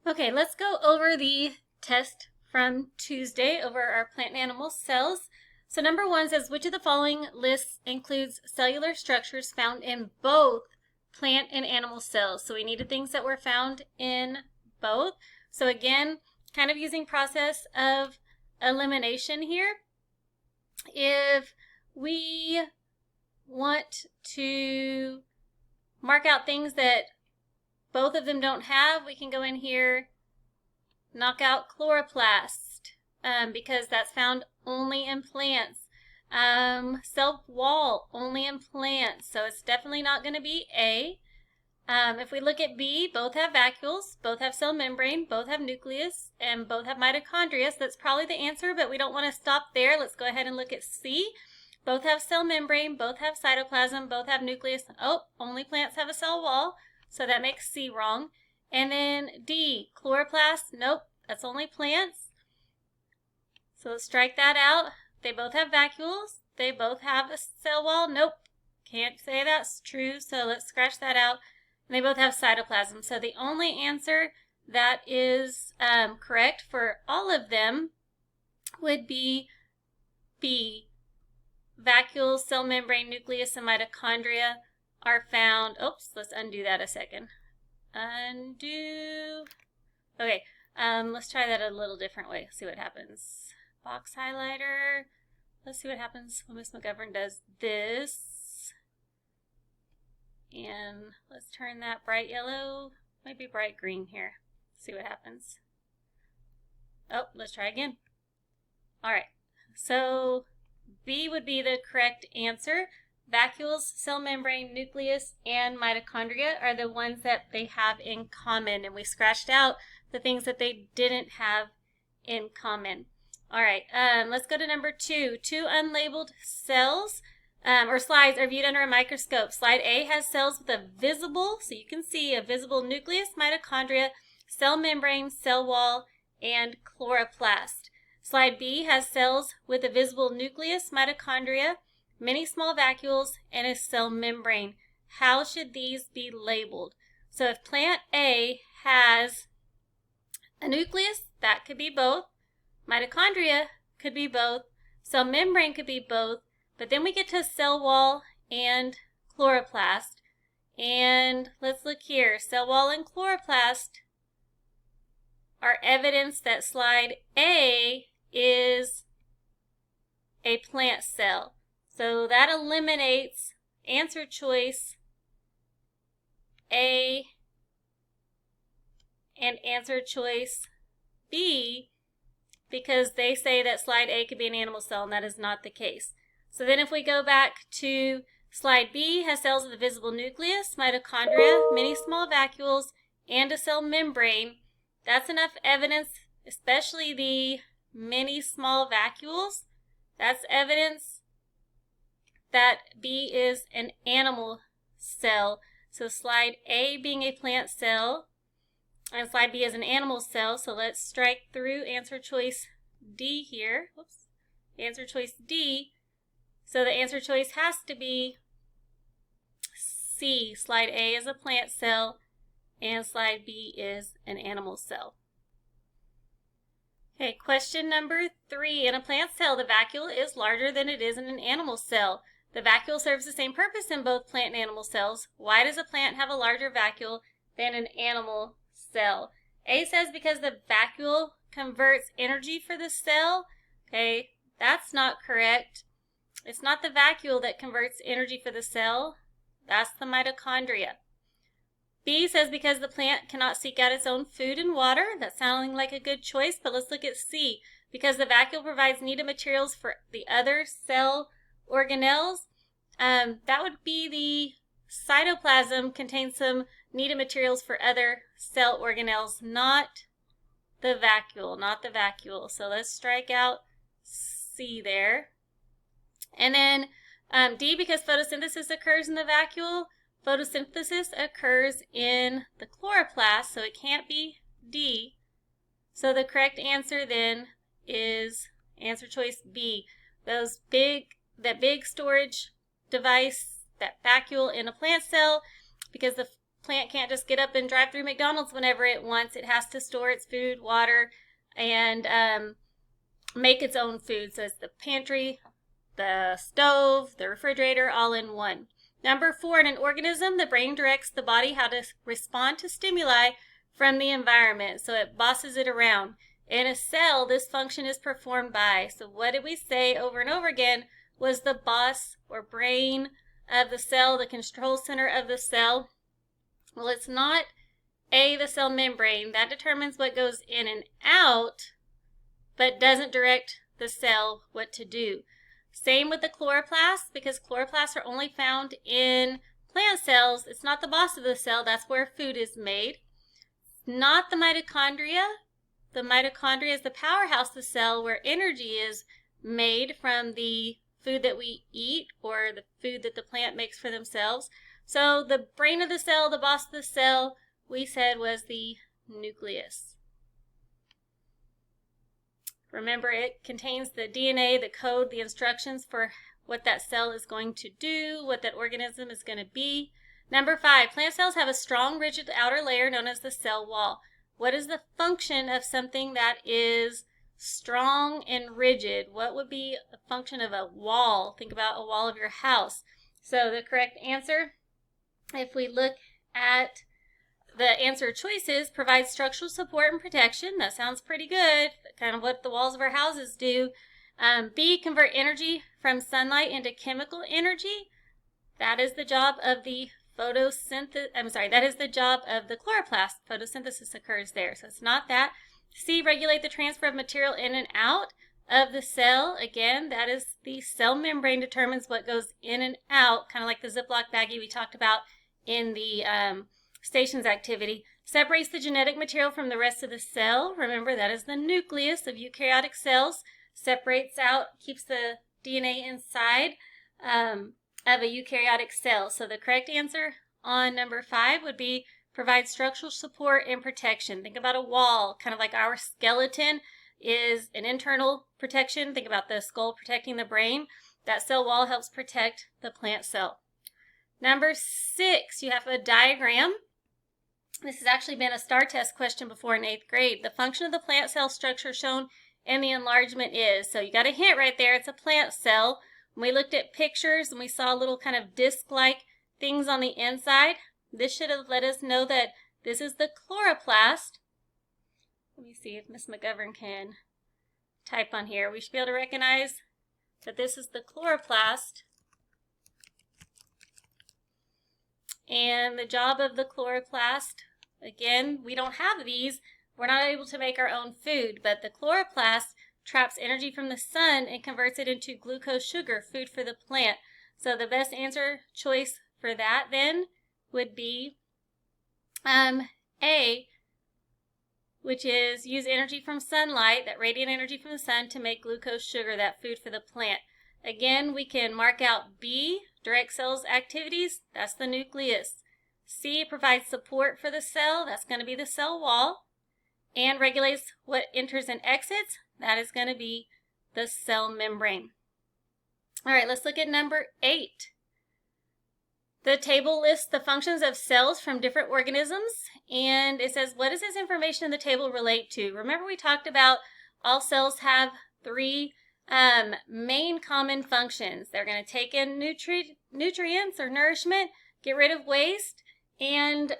Okay, let's go over the test from Tuesday over our plant and animal cells. So number one says, which of the following lists includes cellular structures found in both plant and animal cells? So we needed things that were found in both. So again, kind of using process of elimination here. If we want to mark out things that both of them don't have, we can go in here, knock out chloroplast, because that's found only in plants. Cell wall, only in plants, so it's definitely not going to be A. If we look at B, both have vacuoles, both have cell membrane, both have nucleus, and both have mitochondria, so that's probably the answer, but we don't want to stop there. Let's go ahead and look at C. Both have cell membrane, both have cytoplasm, both have nucleus. Oh, only plants have a cell wall, so that makes C wrong. And then D, chloroplast, nope, that's only plants. So let's strike that out. They both have vacuoles, they both have a cell wall, nope, can't say that's true, so let's scratch that out. And they both have cytoplasm, so the only answer that is correct for all of them would be B. Vacuoles, cell membrane, nucleus, and mitochondria are found. Oops, let's undo that a second. Undo. Okay, let's try that a little different way. See what happens. Box highlighter. Let's see what happens when Miss McGovern does this. And let's turn that bright yellow, maybe bright green here. See what happens. Oh, let's try again. All right, so B would be the correct answer. Vacuoles, cell membrane, nucleus, and mitochondria are the ones that they have in common, and we scratched out the things that they didn't have in common. All right, let's go to number two. Two unlabeled cells or slides are viewed under a microscope. Slide A has cells with a visible, so you can see a visible nucleus, mitochondria, cell membrane, cell wall, and chloroplast. Slide B has cells with a visible nucleus, mitochondria, many small vacuoles, and a cell membrane. How should these be labeled? So if plant A has a nucleus, that could be both. Mitochondria could be both. Cell membrane could be both. But then we get to cell wall and chloroplast. And let's look here. Cell wall and chloroplast are evidence that slide A is a plant cell. So that eliminates answer choice A and answer choice B, because they say that slide A could be an animal cell, and that is not the case. So then if we go back to slide B, has cells with a visible nucleus, mitochondria, many small vacuoles, and a cell membrane, that's enough evidence, especially the many small vacuoles. That's evidence that B is an animal cell. So slide A being a plant cell, and slide B is an animal cell. So let's strike through answer choice D here. Whoops. Answer choice D. So the answer choice has to be C. Slide A is a plant cell, and slide B is an animal cell. Okay, question number 3. In a plant cell, the vacuole is larger than it is in an animal cell. The vacuole serves the same purpose in both plant and animal cells. Why does a plant have a larger vacuole than an animal cell? A says because the vacuole converts energy for the cell. Okay, that's not correct. It's not the vacuole that converts energy for the cell. That's the mitochondria. B says because the plant cannot seek out its own food and water. That's sounding like a good choice, but let's look at C. Because the vacuole provides needed materials for the other cell organelles. That would be the cytoplasm contains some needed materials for other cell organelles, not the vacuole, So let's strike out C there. And then D, because photosynthesis occurs in the vacuole, photosynthesis occurs in the chloroplast, so it can't be D. So the correct answer then is answer choice B. That big storage device, that vacuole in a plant cell, because the plant can't just get up and drive through McDonald's whenever it wants. It has to store its food, water, and make its own food. So it's the pantry, the stove, the refrigerator, all in one. Number 4, in an organism, the brain directs the body how to respond to stimuli from the environment. So it bosses it around. In a cell, this function is performed by, so what did we say over and over again was the boss or brain of the cell, the control center of the cell? Well, it's not the cell membrane. That determines what goes in and out, but doesn't direct the cell what to do. Same with the chloroplasts, because chloroplasts are only found in plant cells. It's not the boss of the cell. That's where food is made. Not the mitochondria. The mitochondria is the powerhouse of the cell where energy is made from the food that we eat or the food that the plant makes for themselves. So the brain of the cell, the boss of the cell, we said was the nucleus. Remember, it contains the DNA, the code, the instructions for what that cell is going to do, what that organism is going to be. Number 5, plant cells have a strong, rigid outer layer known as the cell wall. What is the function of something that is strong and rigid? What would be a function of a wall? Think about a wall of your house. So the correct answer, if we look at the answer choices, provide structural support and protection. That sounds pretty good, kind of what the walls of our houses do. B, convert energy from sunlight into chemical energy. That is the job of the that is the job of the chloroplast. Photosynthesis occurs there, so it's not that. C, regulate the transfer of material in and out of the cell. Again, that is the cell membrane determines what goes in and out, kind of like the Ziploc baggie we talked about in the stations activity. Separates the genetic material from the rest of the cell. Remember, that is the nucleus of eukaryotic cells. Separates out, keeps the DNA inside of a eukaryotic cell. So the correct answer on number 5 would be provide structural support and protection. Think about a wall, kind of like our skeleton is an internal protection. Think about the skull protecting the brain. That cell wall helps protect the plant cell. Number 6, you have a diagram. This has actually been a STAR test question before in 8th grade. The function of the plant cell structure shown in the enlargement is, so you got a hint right there, it's a plant cell. When we looked at pictures and we saw little kind of disc-like things on the inside, this should have let us know that this is the chloroplast. Let me see if Miss McGovern can type on here. We should be able to recognize that this is the chloroplast. And the job of the chloroplast, again, we don't have these. We're not able to make our own food, but the chloroplast traps energy from the sun and converts it into glucose sugar, food for the plant. So the best answer choice for that then would be A, which is use energy from sunlight, that radiant energy from the sun, to make glucose sugar, that food for the plant. Again, we can mark out B, direct cells activities, that's the nucleus. C, provides support for the cell, that's going to be the cell wall, and regulates what enters and exits, that is going to be the cell membrane. All right, let's look at number 8. The table lists the functions of cells from different organisms, and it says, what does this information in the table relate to? Remember, we talked about all cells have 3 main common functions. They're going to take in nutrients or nourishment, get rid of waste, and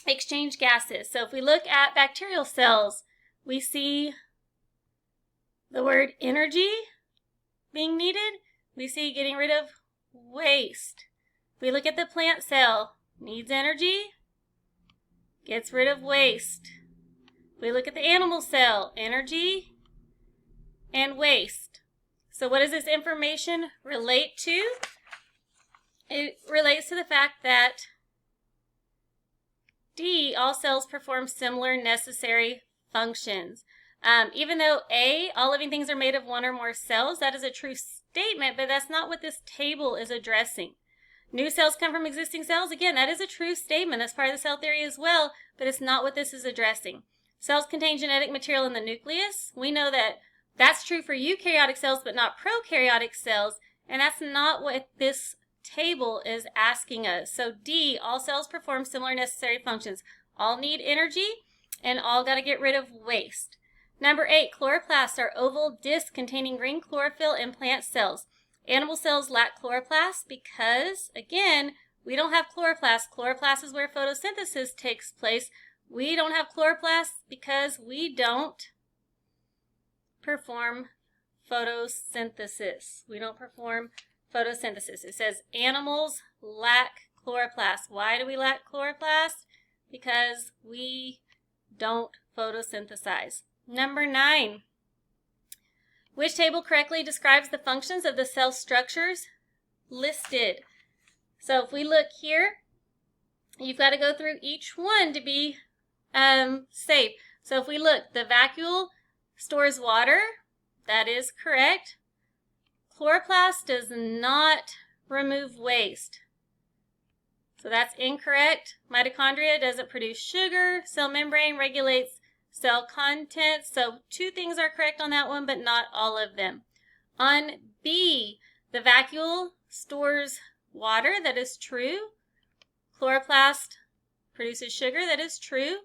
exchange gases. So if we look at bacterial cells, we see the word energy being needed. We see getting rid of waste. We look at the plant cell, needs energy, gets rid of waste. We look at the animal cell, energy and waste. So what does this information relate to? It relates to the fact that D, all cells perform similar necessary functions. Even though A, all living things are made of 1 or more cells, that is a true statement, but that's not what this table is addressing. New cells come from existing cells. Again, that is a true statement. That's part of the cell theory as well, but it's not what this is addressing. Cells contain genetic material in the nucleus. We know that that's true for eukaryotic cells, but not prokaryotic cells, and that's not what this table is asking us. So D, all cells perform similar necessary functions. All need energy and all got to get rid of waste. Number 8, chloroplasts are oval discs containing green chlorophyll in plant cells. Animal cells lack chloroplasts because, again, we don't have chloroplasts. Chloroplasts is where photosynthesis takes place. We don't have chloroplasts because we don't perform photosynthesis. We don't perform photosynthesis. It says animals lack chloroplasts. Why do we lack chloroplasts? Because we don't photosynthesize. Number 9. Which table correctly describes the functions of the cell structures listed? So if we look here, you've got to go through each one to be safe. So if we look, the vacuole stores water. That is correct. Chloroplast does not remove waste. So that's incorrect. Mitochondria doesn't produce sugar. Cell membrane regulates cell contents. So 2 things are correct on that one, but not all of them. On B, the vacuole stores water. That is true. Chloroplast produces sugar. That is true.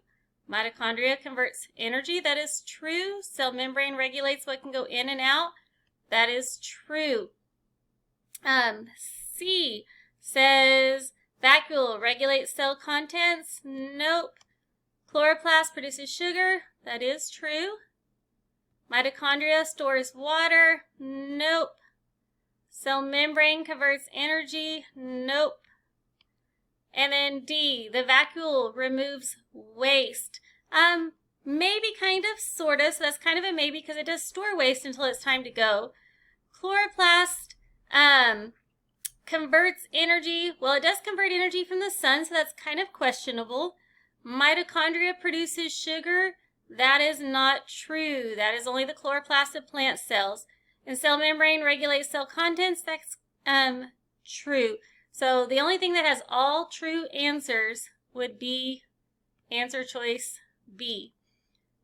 Mitochondria converts energy. That is true. Cell membrane regulates what can go in and out. That is true. C says vacuole regulates cell contents. Nope. Chloroplast produces sugar. That is true. Mitochondria stores water. Nope. Cell membrane converts energy. Nope. And then D, the vacuole removes waste. Maybe, kind of, sort of. So that's kind of a maybe because it does store waste until it's time to go. Chloroplast converts energy. Well, it does convert energy from the sun, so that's kind of questionable. Mitochondria produces sugar. That is not true. That is only the chloroplast of plant cells. And cell membrane regulates cell contents. That's true. So the only thing that has all true answers would be answer choice B.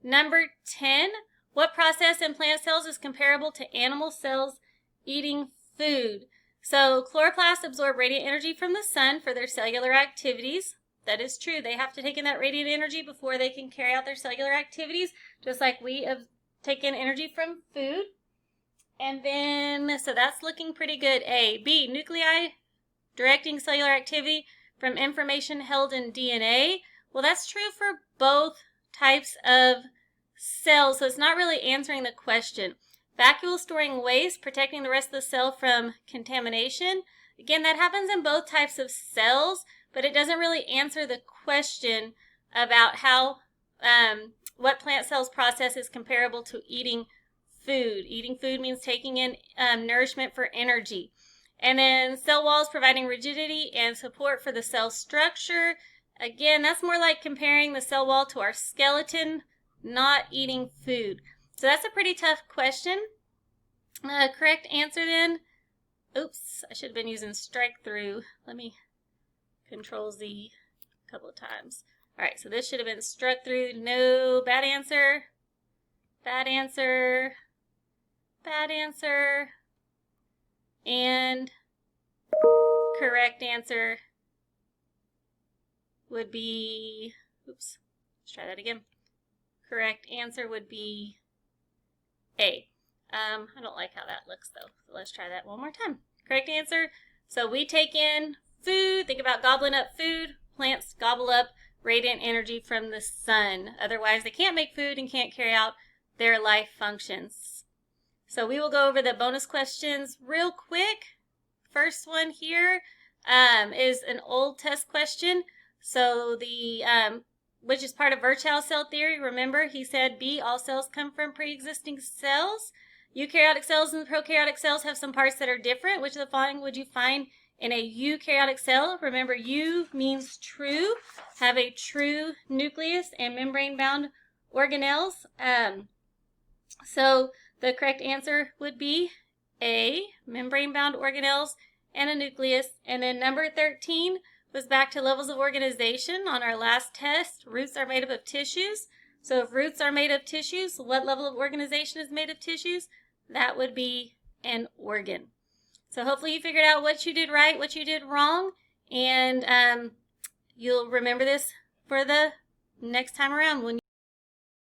Number 10, what process in plant cells is comparable to animal cells eating food? So chloroplasts absorb radiant energy from the sun for their cellular activities. That is true. They have to take in that radiant energy before they can carry out their cellular activities, just like we have taken energy from food. And then, so that's looking pretty good. A. B, nuclei directing cellular activity from information held in DNA. Well, that's true for both types of cells, so it's not really answering the question. Vacuole storing waste, protecting the rest of the cell from contamination. Again, that happens in both types of cells, but it doesn't really answer the question about how, what plant cells process is comparable to eating food. Eating food means taking in nourishment for energy. And then cell walls providing rigidity and support for the cell structure. Again, that's more like comparing the cell wall to our skeleton, not eating food. So that's a pretty tough question. Correct answer then, oops, I should have been using strike through. Let me Control Z a couple of times. All right, so this should have been struck through. No, bad answer. Bad answer. Bad answer. And correct answer would be, oops, let's try that again. Correct answer would be A. I don't like how that looks though, so let's try that one more time. Correct answer, so we take in food, think about gobbling up food. Plants gobble up radiant energy from the sun. Otherwise, they can't make food and can't carry out their life functions. So we will go over the bonus questions real quick. First one here is an old test question. So the which is part of Virchow cell theory. Remember, he said B, all cells come from pre-existing cells. Eukaryotic cells and prokaryotic cells have some parts that are different. Which of the following would you find in a eukaryotic cell? Remember, U means true, have a true nucleus and membrane-bound organelles. So the correct answer would be A, membrane-bound organelles and a nucleus. And then number 13 was back to levels of organization on our last test. Roots are made up of tissues. So if roots are made of tissues, what level of organization is made of tissues? That would be an organ. So hopefully you figured out what you did right, what you did wrong, and you'll remember this for the next time around when